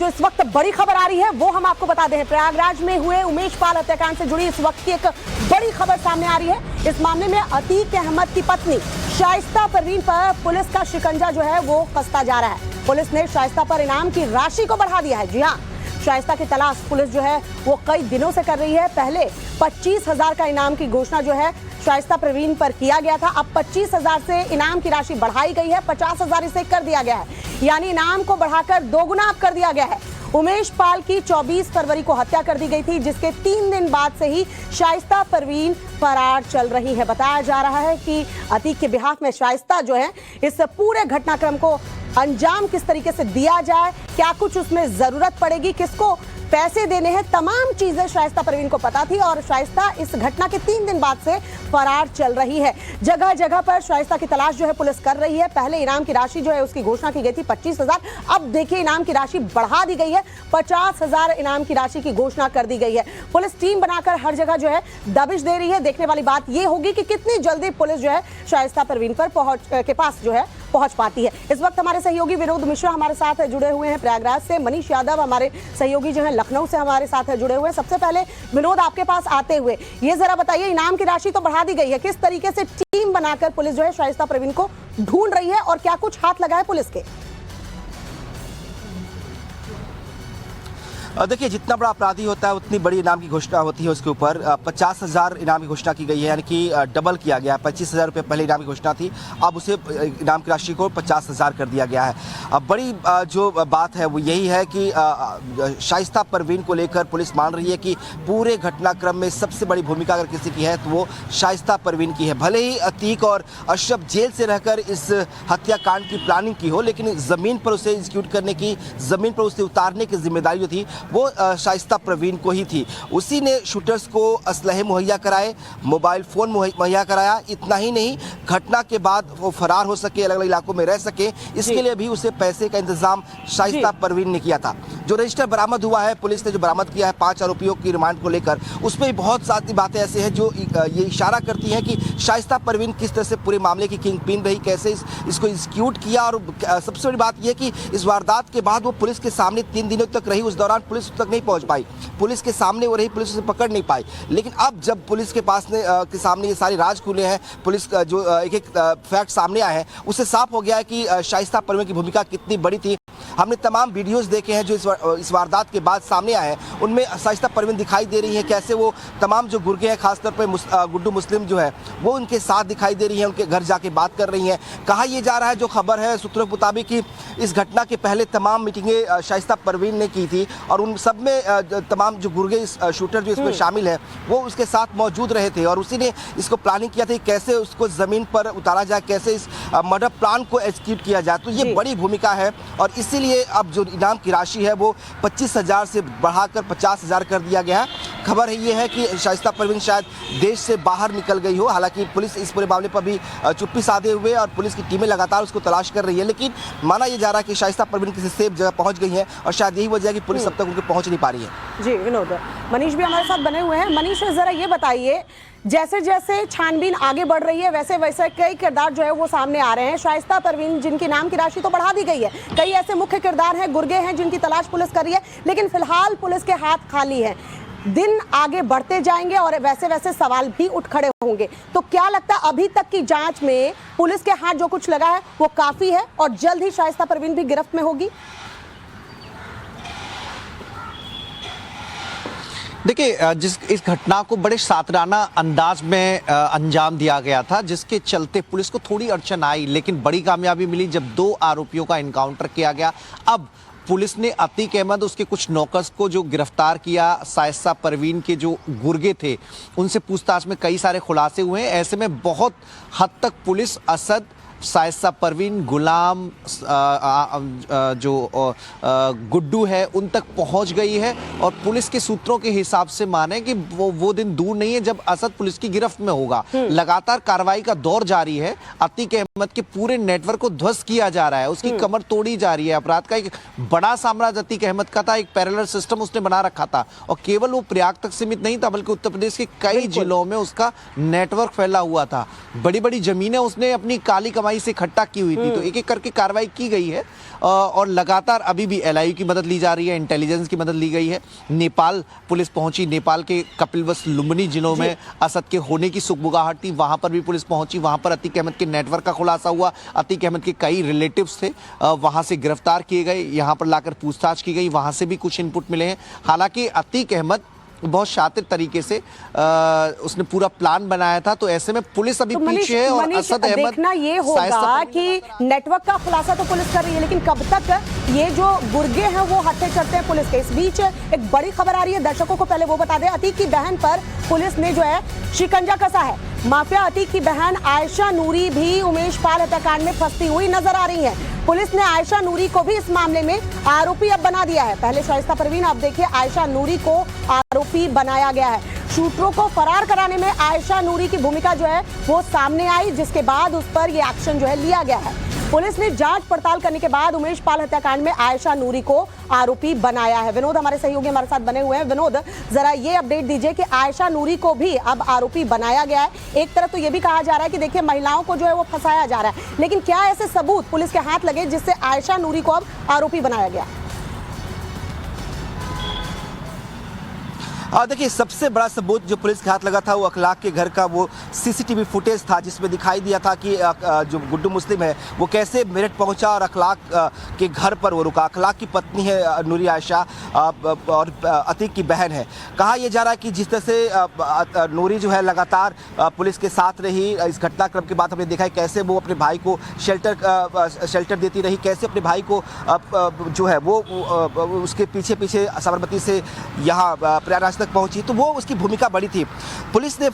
इस वक्त बड़ी खबर आ रही है वो हम आपको बता दें। प्रयागराज में हुए उमेश पाल हत्याकांड से जुड़ी इस वक्त की एक बड़ी खबर सामने आ रही है। इस मामले में अतीक अहमद की पत्नी शाइस्ता परवीन पर पुलिस का शिकंजा जो है वो कसता जा रहा है। पुलिस ने शाइस्ता पर इनाम की राशि को बढ़ा दिया है। जी हाँ, शाइस्ता की तलाश पुलिस जो है वो कई दिनों से कर रही है। पहले 25,000 का इनाम की घोषणा जो है शाइस्ता परवीन पर किया गया था। अब 25,000 से इनाम की राशि बढ़ाई गई है, 50,000 इसे कर दिया गया है, यानी इनाम को बढ़ाकर दोगुना कर दिया गया है। उमेश पाल की 24 फरवरी को हत्या कर दी गई थी, जिसके 3 दिन बाद से ही शाइस्ता परवीन फरार चल रही है। बताया जा रहा है कि अतीक के बिहाफ में शाइस्ता जो है इस पूरे घटनाक्रम को अंजाम किस तरीके से दिया जाए, क्या कुछ उसमें जरूरत पड़ेगी, किसको पैसे देने हैं, तमाम चीजें शाइस्ता परवीन को पता थी और शाइस्ता इस घटना के 3 दिन बाद से फरार चल रही है। जगह जगह पर शाइस्ता की तलाश जो है पुलिस कर रही है। पहले इनाम की राशि जो है उसकी घोषणा की गई थी 25,000, अब देखिए इनाम की राशि बढ़ा दी गई है, 50,000 इनाम की राशि की घोषणा कर दी गई है। पुलिस टीम बनाकर हर जगह जो है दबिश दे रही है। देखने वाली बात यह होगी कि कितनी जल्दी पुलिस जो है शाइस्ता परवीन पर पहुंच पाती है। इस वक्त हमारे सहयोगी विनोद मिश्रा हमारे साथ जुड़े हुए हैं प्रयागराज से, मनीष यादव हमारे सहयोगी जो है लखनऊ से हमारे साथ जुड़े हुए हैं। सबसे पहले विनोद, आपके पास आते हुए ये जरा बताइए, इनाम की राशि तो बढ़ा दी गई है, किस तरीके से टीम बनाकर पुलिस जो है शाइस्ता परवीन को ढूंढ रही है और क्या कुछ हाथ लगा है पुलिस के? देखिए, जितना बड़ा अपराधी होता है उतनी बड़ी इनाम की घोषणा होती है उसके ऊपर। 50,000 इनाम की घोषणा की गई है, यानी कि डबल किया गया है। 25,000 रुपये पहले इनाम की घोषणा थी, अब उसे इनाम की राशि को 50,000 कर दिया गया है। अब बड़ी जो बात है वो यही है कि शाइस्ता परवीन को लेकर पुलिस मान रही है कि पूरे घटनाक्रम में सबसे बड़ी भूमिका अगर किसी की है तो वो शाइस्ता परवीन की है। भले ही अतीक और अशरफ जेल से रहकर इस हत्याकांड की प्लानिंग की हो, लेकिन ज़मीन पर उसे एग्जीक्यूट करने की, ज़मीन पर उसे उतारने की जिम्मेदारी जो थी वो शाइस्ता परवीन को ही थी। उसी ने शूटर्स को असलहे मुहैया कराए, मोबाइल फ़ोन मुहैया कराया। इतना ही नहीं, घटना के बाद वो फरार हो सके, अलग अलग इलाकों में रह सके, इसके लिए भी उसे पैसे का इंतजाम शाइस्ता परवीन ने किया था। जो रजिस्टर बरामद हुआ है, पुलिस ने जो बरामद किया है 5 आरोपियों की रिमांड को लेकर, उसमें बहुत सारी बातें ऐसे हैं जो ये इशारा करती हैं कि शाइस्ता परवीन किस तरह से पूरे मामले की किंग पिन रही, कैसे इसको एग्जीक्यूट किया। और सबसे बड़ी बात यह कि इस वारदात के बाद वो पुलिस के सामने 3 दिनों तक रही। उस दौरान पुलिस तक नहीं पहुंच पाई, पुलिस के सामने वो रही, पुलिस उसे पकड़ नहीं पाई। लेकिन अब जब पुलिस के पास के सामने ये सारे राज खुले हैं, पुलिस का जो एक फैक्ट सामने आए हैं, उससे साफ हो गया है कि शाइस्ता परवीन की भूमिका कितनी बड़ी थी। हमने तमाम वीडियोस देखे हैं जो इस वारदात के बाद सामने आए हैं, उनमें शाइस्ता परवीन दिखाई दे रही है, कैसे वो तमाम जो गुर्गे हैं, खासतौर पर गुड्डू मुस्लिम जो है वो उनके साथ दिखाई दे रही है, उनके घर जाके बात कर रही हैं। कहा यह जा रहा है, जो खबर है सूत्रों के मुताबिक, कि इस घटना के पहले तमाम मीटिंगें शाइस्ता परवीन ने की थी और उन सब में तमाम जो गुर्गे शूटर जो इसमें शामिल है वो उसके साथ मौजूद रहे थे और उसी ने इसको प्लानिंग किया था कि कैसे उसको ज़मीन पर उतारा जाए, कैसे इस मर्डर प्लान को एग्जीक्यूट किया जाए। तो ये बड़ी भूमिका है और इसीलिए अब जो इनाम की राशि है वो 25,000 से बढ़ाकर 50,000 कर दिया गया है। खबर है ये है कि शाइस्ता परवीन शायद देश से बाहर निकल गई हो। हालांकि पुलिस इस पूरे मामले पर भी चुप्पी साधे हुए और पुलिस की टीमें लगातार उसको तलाश कर रही है, लेकिन माना यह जा रहा है कि शाइस्ता परवीन किसी सेफ जगह पहुंच गई है और शायद यही वजह है कि पुलिस अब तक उनके पहुंच नहीं पा रही है। जी विनोद, मनीष भी हमारे साथ बने हुए हैं। मनीष, जरा ये बताइए, जैसे जैसे छानबीन आगे बढ़ रही है वैसे वैसे कई किरदार जो है वो सामने आ रहे हैं। शाइस्ता परवीन जिनकी नाम की राशि तो बढ़ा दी गई है, कई ऐसे मुख्य किरदार हैं, गुर्गे हैं जिनकी तलाश पुलिस कर रही है, लेकिन फिलहाल पुलिस के हाथ खाली हैं। दिन आगे बढ़ते जाएंगे और वैसे वैसे सवाल भी उठ खड़े होंगे, तो क्या लगता है अभी तक की जांच में पुलिस के हाथ जो कुछ लगा है वो काफी है और जल्द ही शाइस्ता परवीन भी गिरफ्त में होगी? देखिए, इस घटना को बड़े सातराना अंदाज में अंजाम दिया गया था, जिसके चलते पुलिस को थोड़ी अड़चन आई, लेकिन बड़ी कामयाबी मिली जब 2 आरोपियों का इनकाउंटर किया गया। अब पुलिस ने अतीक अहमद, उसके कुछ नौकर्स को जो गिरफ्तार किया, शाइस्ता परवीन के जो गुर्गे थे उनसे पूछताछ में कई सारे खुलासे हुए हैं। ऐसे में बहुत हद तक पुलिस असद, शाइस्ता परवीन, गुलाम, जो गुड्डू है, उन तक पहुंच गई है और पुलिस के सूत्रों के हिसाब से माने कि वो दिन दूर नहीं है जब असद पुलिस की गिरफ्त में होगा। लगातार कार्रवाई का दौर जारी है। अतीक अहमद के पूरे नेटवर्क को ध्वस्त किया जा रहा है, उसकी कमर तोड़ी जा रही है। अपराध का एक बड़ा साम्राज्य अतीक अहमद का था, एक पैरेलल सिस्टम उसने बना रखा था और केवल वो प्रयाग तक सीमित नहीं था, बल्कि उत्तर प्रदेश के कई जिलों में उसका नेटवर्क फैला हुआ था। बड़ी बड़ी जमीनें उसने अपनी काली कमाई वहीं से इकट्ठा की हुई थी। तो एक एक करके कार्रवाई की गई है और लगातार अभी भी एलआईयू की मदद ली जा रही है, इंटेलिजेंस की मदद ली गई है। नेपाल पुलिस पहुंची, नेपाल के कपिलवस्तु लुम्बिनी जिलों में असद के होने की सुगबुगाहट थी, वहां पर भी पुलिस पहुंची। वहां पर अतीक अहमद के नेटवर्क का खुलासा हुआ। अतीक अहमद के कई रिलेटिव्स थे, वहां से गिरफ्तार किए गए, यहां पर लाकर पूछताछ की गई, वहां से भी कुछ इनपुट मिले हैं। हालांकि अतीक अहमद बहुत शातिर तरीके से उसने पूरा प्लान बनाया था, तो ऐसे में पुलिस अभी पीछे है और असद अहमद देखना ये होगा कि नेटवर्क का खुलासा तो पुलिस कर रही है, लेकिन कब तक ये जो गुर्गे हैं वो हट्टे चढ़ते हैं पुलिस के। इस बीच एक बड़ी खबर आ रही है, दर्शकों को पहले वो बता दें, अतीक की बहन पर पुलिस ने जो है शिकंजा कसा है। माफिया अतीक की बहन आयशा नूरी भी उमेश पाल हत्याकांड में फंसती हुई नजर आ रही है। पुलिस ने आयशा नूरी को भी इस मामले में आरोपी अब बना दिया है। पहले शाइस्ता परवीन, अब देखिए आयशा नूरी को आरोपी बनाया गया है। शूटरों को फरार कराने में आयशा नूरी की भूमिका जो है वो सामने आई, जिसके बाद उस पर यह एक्शन जो है लिया गया है। पुलिस ने जांच पड़ताल करने के बाद उमेश पाल हत्याकांड में आयशा नूरी को आरोपी बनाया है। विनोद हमारे सहयोगी हमारे साथ बने हुए हैं। विनोद, जरा ये अपडेट दीजिए कि आयशा नूरी को भी अब आरोपी बनाया गया है। एक तरफ तो ये भी कहा जा रहा है कि देखिए महिलाओं को जो है वो फंसाया जा रहा है, लेकिन क्या ऐसे सबूत पुलिस के हाथ लगे जिससे आयशा नूरी को अब आरोपी बनाया गया? देखिए, सबसे बड़ा सबूत जो पुलिस के हाथ लगा था वो अखलाक के घर का वो सीसीटीवी फुटेज था, जिसमें दिखाई दिया था कि जो गुड्डू मुस्लिम है वो कैसे मेरठ पहुंचा और अखलाक के घर पर वो रुका। अखलाक की पत्नी है नूरी आयशा और अतीक की बहन है। कहा यह जा रहा है कि जिस तरह से नूरी जो है लगातार पुलिस के साथ रही, इस घटनाक्रम के बाद हमने देखा है कैसे वो अपने भाई को शेल्टर देती रही, कैसे अपने भाई को जो है वो उसके पीछे पीछे साबरमती से यहाँ प्रयागराज तक पहुंची, तो वो उसकी भूमिका बड़ी थी। पुलिस ने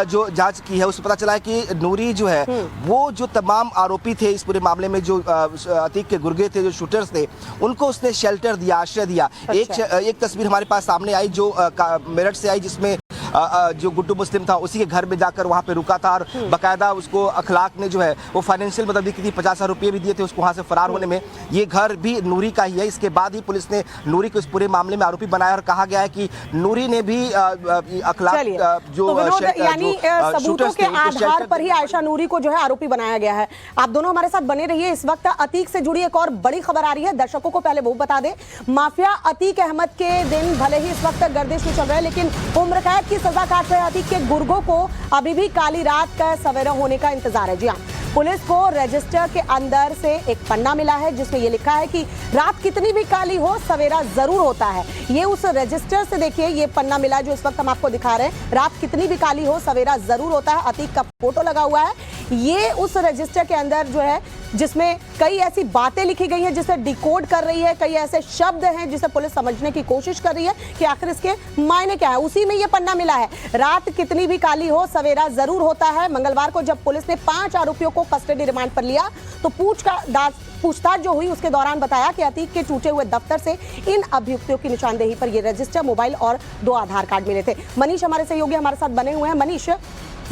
जो जांच की है उसमें पता चला है कि नूरी जो है वो जो तमाम आरोपी थे इस पूरे मामले में, जो अतीक के गुर्गे थे, जो शूटर्स थे, उनको उसने शेल्टर दिया, आश्रय दिया। एक तस्वीर हमारे पास सामने आई जो मेरठ से आई, जिसमें जो गुड्डू मुस्लिम था उसी के घर में जाकर वहाँ पे रुका था और बाकायदा उसको अखलाक ने जो है वो फाइनेंशियल मदद भी की थी, 50,000 रुपये भी दिए थे उसको वहाँ से फरार होने में। ये घर भी नूरी का ही है। इसके बाद ही पुलिस ने नूरी को इस पूरे मामले में आरोपी बनाया और कहा गया है कि नूरी ने भी अखलाक जो यानी सबूतों के आधार पर ही आयशा नूरी को जो है आरोपी बनाया गया है। आप दोनों हमारे साथ बने रहिए। इस वक्त अतीक से जुड़ी एक और बड़ी खबर आ रही है, दर्शकों को पहले वो बता दें। माफिया अतीक अहमद के दिन भले ही इस वक्त गर्दिश में चल रहे हैं, लेकिन उम्र कैद की सजा काट रहे अतीक के गुर्गों को अभी भी काली रात का सवेरा होने का इंतजार है। जी हाँ, पुलिस को रजिस्टर के अंदर से एक पन्ना मिला है जिसमें यह लिखा है कि रात कितनी भी काली हो सवेरा जरूर होता है। ये उस रजिस्टर से देखिए ये पन्ना मिला है जो इस वक्त हम आपको दिखा रहे हैं। रात कितनी भी काली हो सवेरा जरूर होता है, अतीक का फोटो लगा हुआ है। ये उस रजिस्टर के अंदर जो है जिसमें कई ऐसी बातें लिखी गई हैं जिसे डिकोड कर रही है, कई ऐसे शब्द हैं जिसे पुलिस समझने की कोशिश कर रही है कि आखिर इसके मायने क्या है। उसी में ये पन्ना मिला है, रात कितनी भी काली हो सवेरा जरूर होता है। मंगलवार को जब पुलिस ने 5 आरोपियों को कस्टडी रिमांड पर लिया तो पूछताछ जो हुई उसके दौरान बताया कि अतीक के टूटे हुए दफ्तर से इन अभियुक्तों की निशानदेही पर यह रजिस्टर, मोबाइल और 2 आधार कार्ड मिले थे। मनीष हमारे सहयोगी हमारे साथ बने हुए हैं। मनीष,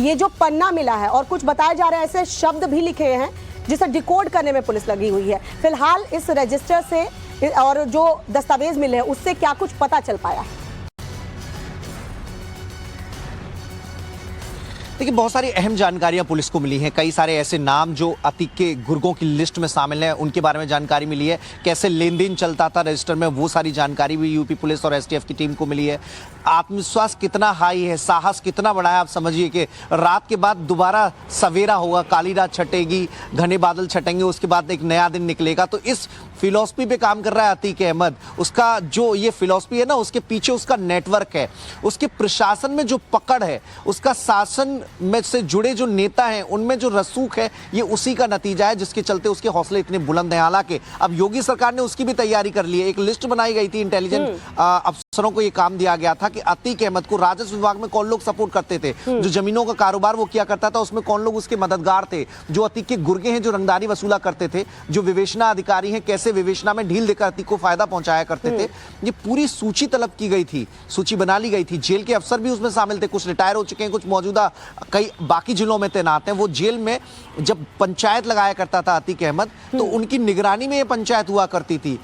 ये जो पन्ना मिला है और कुछ बताया जा रहा है ऐसे शब्द भी लिखे हैं जिसे डिकोड करने में पुलिस लगी हुई है। फिलहाल इस रजिस्टर से और जो दस्तावेज मिले हैं उससे क्या कुछ पता चल पाया है? देखिए, बहुत सारी अहम जानकारियां पुलिस को मिली हैं। कई सारे ऐसे नाम जो अतीक के गुर्गों की लिस्ट में शामिल हैं उनके बारे में जानकारी मिली है। कैसे लेन देन चलता था रजिस्टर में, वो सारी जानकारी भी यूपी पुलिस और एसटीएफ की टीम को मिली है। आत्मविश्वास कितना हाई है, साहस कितना बड़ा है। आप समझिए कि रात के बाद दोबारा सवेरा होगा, काली रात छटेगी, घने बादल छटेंगे, उसके बाद एक नया दिन निकलेगा। तो इस फिलॉसफी पे काम कर रहा है अतीक अहमद। उसका जो ये फिलॉसफी है ना, उसके पीछे उसका नेटवर्क है, उसके प्रशासन में जो पकड़ है, उसका शासन में से जुड़े जो नेता हैं उनमें जो रसूख है, ये उसी का नतीजा है जिसके चलते उसके हौसले इतने बुलंद हैं। हालांकि अब योगी सरकार ने उसकी भी तैयारी कर ली है। एक लिस्ट बनाई गई थी, इंटेलिजेंस अफसरों को ये काम दिया गया था कि अतीक अहमद को राजस्व विभाग में कौन लोग सपोर्ट करते थे, जो जमीनों का कारोबार वो किया करता था उसमें कौन लोग उसके मददगार थे, जो अतीक के गुर्गे हैं जो रंगदारी वसूला करते थे, जो विवेचना अधिकारी हैं कैसे विवेचना में ढील देकर अतीक को फायदा पहुंचाया करते थे। ये पूरी सूची तलब की गई थी, सूची बना ली गई थी। जेल के अफसर भी उसमें शामिल थे, कुछ रिटायर हो चुके हैं, कुछ मौजूदा कई बाकी जिलों में तैनात हैं। वो जेल में जब पंचायत लगाया करता था अतीक अहमद, तो उनकी निगरानी में ये पंचायत हुआ करती थी।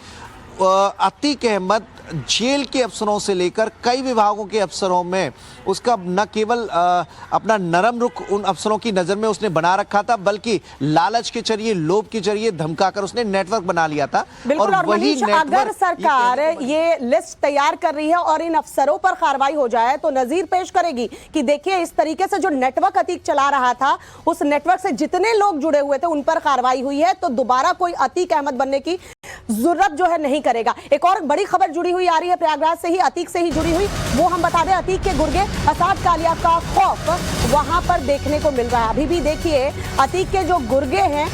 अतीक अहमद जेल के अफसरों से लेकर कई विभागों के अफसरों में उसका न केवल अपना नरम रुख उन अफसरों की नजर में उसने बना रखा था, बल्कि लालच के जरिए, लोभ के जरिए धमकाकर उसने नेटवर्क बना लिया था। बिल्कुल, और मनीष, अगर सरकार ये लिस्ट तैयार कर रही है और इन अफसरों पर कार्रवाई हो जाए तो नजीर पेश करेगी कि देखिए इस तरीके से जो नेटवर्क अतीक चला रहा था, उस नेटवर्क से जितने लोग जुड़े हुए थे उन पर कार्रवाई हुई है, तो दोबारा कोई अतीक अहमद बनने की जरूरत जो है नहीं करेगा। एक और बड़ी खबर जुड़ी हुई आ रही है प्रयागराज से ही, अतीक से ही जुड़ी हुई, वो हम बता दें, अतीक के गुर्गे असाद कालिया का खौफ वहां पर देखने को मिल रहा है। अभी भी देखिए अतीक के जो गुर्गे हैं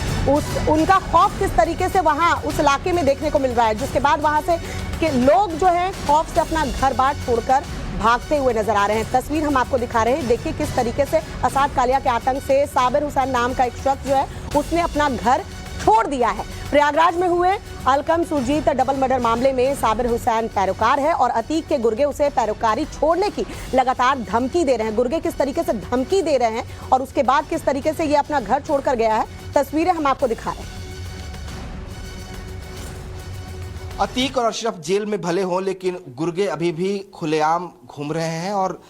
उनका खौफ किस तरीके से वहां उस इलाके में देखने को मिल रहा है, जिसके बाद वहां से के लोग जो है खौफ से अपना घर बार छोड़कर भागते हुए नजर आ रहे हैं। तस्वीर हम आपको दिखा रहे हैं, देखिए किस तरीके से असाद कालिया के आतंक से साबिर हुसैन नाम का एक शख्स जो है उसने अपना घर छोड़ दिया है। प्रयागराज में हुए अलकम सुरजीत डबल मर्डर मामले में साबिर हुसैन पैरोकार है और अतीक के गुर्गे उसे पैरोकारी छोड़ने की लगातार धमकी दे रहे हैं। गुर्गे किस तरीके से धमकी दे रहे हैं और उसके बाद किस तरीके से ये अपना घर छोड़कर गया है, तस्वीरें हम आपको दिखा रहे हैं। अतीक और अशरफ जेल में भले हों, लेकिन गुर्गे अभी भी खुलेआम घूम रहे हैं, और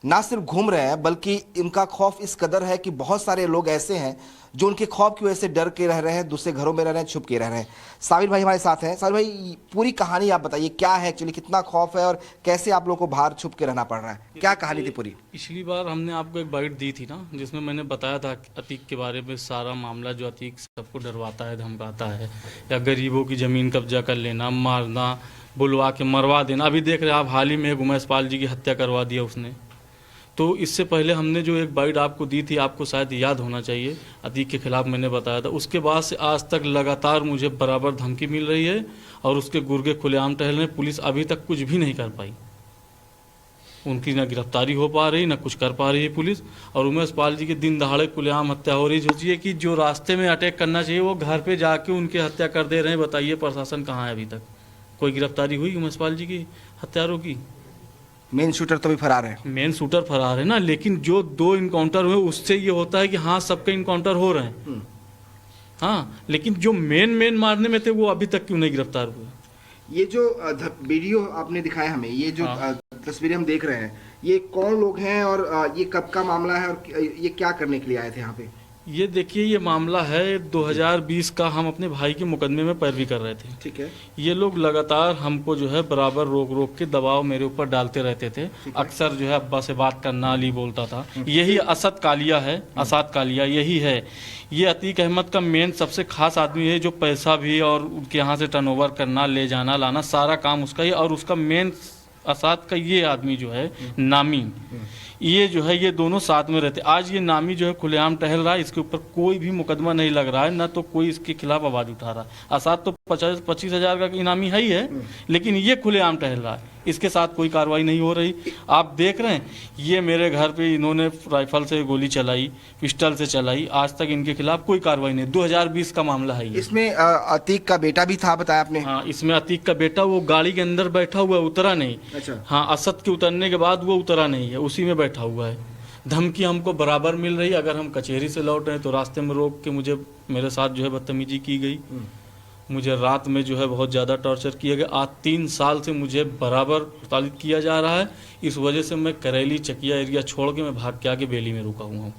ना सिर्फ घूम रहे हैं बल्कि इनका खौफ इस कदर है कि बहुत सारे लोग ऐसे हैं जो उनके खौफ की वजह से डर के रह रहे हैं, दूसरे घरों में रह रहे हैं, छुप के रह रहे हैं। साबिर भाई हमारे साथ हैं। साबिर भाई, पूरी कहानी आप बताइए, क्या है एक्चुअली, कितना खौफ है और कैसे आप लोगों को बाहर छुप के रहना पड़ रहा है, क्या कहानी थी पूरी? पिछली बार हमने आपको एक बाइट दी थी ना, जिसमें मैंने बताया था अतीक के बारे में सारा मामला, जो अतीक सबको डरवाता है, धमकाता है, या गरीबों की ज़मीन कब्जा कर लेना, मारना, बुलवा के मरवा देना। अभी देख रहे हैं आप, हाल ही में उमेश पाल जी की हत्या करवा दिया उसने। तो इससे पहले हमने जो एक बाइट आपको दी थी, आपको शायद याद होना चाहिए, अतीक के खिलाफ मैंने बताया था। उसके बाद से आज तक लगातार मुझे बराबर धमकी मिल रही है और उसके गुर्गे खुलेआम टहल रहे हैं। पुलिस अभी तक कुछ भी नहीं कर पाई, उनकी ना गिरफ्तारी हो पा रही, ना कुछ कर पा रही है पुलिस। और उमेश पाल जी के दिन दहाड़े खुलेआम हत्या हो रही। सोचिए कि जो रास्ते में अटैक करना चाहिए वो घर पे जाके उनके हत्या कर दे रहे हैं। बताइए प्रशासन कहाँ है? अभी तक कोई गिरफ्तारी हुई उमेश पाल जी की हत्यारों की? मेन शूटर तो भी फरार है। मेन शूटर फरार है ना, लेकिन जो 2 इनकाउंटर हुए उससे ये होता है कि हाँ सबके इनकाउंटर हो रहे हैं, हाँ, लेकिन जो मेन मारने में थे वो अभी तक क्यों नहीं गिरफ्तार हुए? ये जो वीडियो आपने दिखाया हमें, ये जो तस्वीरें हम देख रहे हैं, ये कौन लोग हैं और ये कब का मामला है और ये क्या करने के लिए आए थे यहाँ पे? ये देखिए, ये मामला है 2020 का। हम अपने भाई के मुकदमे में पैरवी कर रहे थे। ठीक है। ये लोग लगातार हमको जो है बराबर रोक के दबाव मेरे ऊपर डालते रहते थे। अक्सर जो है अब्बा से बात करना, अली बोलता था। यही असद कालिया है, असाद कालिया यही है। ये अतीक अहमद का मेन सबसे खास आदमी है, जो पैसा भी और उनके यहाँ से टर्नओवर करना, ले जाना लाना, सारा काम उसका ही। और उसका मेन असाद का ये आदमी जो है नामी, ये जो है ये दोनों साथ में रहते। आज ये नामी जो है खुलेआम टहल रहा है, इसके ऊपर कोई भी मुकदमा नहीं लग रहा है, ना तो कोई इसके खिलाफ आवाज उठा रहा है। असाद तो 25 हजार का इनामी है ही है, लेकिन ये खुलेआम टहल रहा है, इसके साथ कोई कार्रवाई नहीं हो रही। आप देख रहे हैं, ये मेरे घर पे इन्होंने राइफल से गोली चलाई, पिस्टल से चलाई, आज तक इनके खिलाफ कोई कार्रवाई नहीं। 2020 का मामला है ये। इसमें अतीक का बेटा भी था, बताया आपने? हाँ, इसमें अतीक का बेटा वो गाड़ी के अंदर बैठा हुआ, उतरा नहीं। अच्छा। हाँ, असद के उतरने के बाद वो उतरा नहीं है, उसी में बैठा हुआ है। धमकी हमको बराबर मिल रही है। अगर हम कचहरी से लौट रहे हैं तो रास्ते में रोक के मेरे साथ जो है बदतमीजी की गई। मुझे रात में जो है बहुत ज़्यादा टॉर्चर किया गया। आज 3 साल से मुझे बराबर प्रताड़ित किया जा रहा है। इस वजह से मैं करेली चकिया एरिया छोड़ के मैं भाग के आके बेली में रुका हुआ हूँ।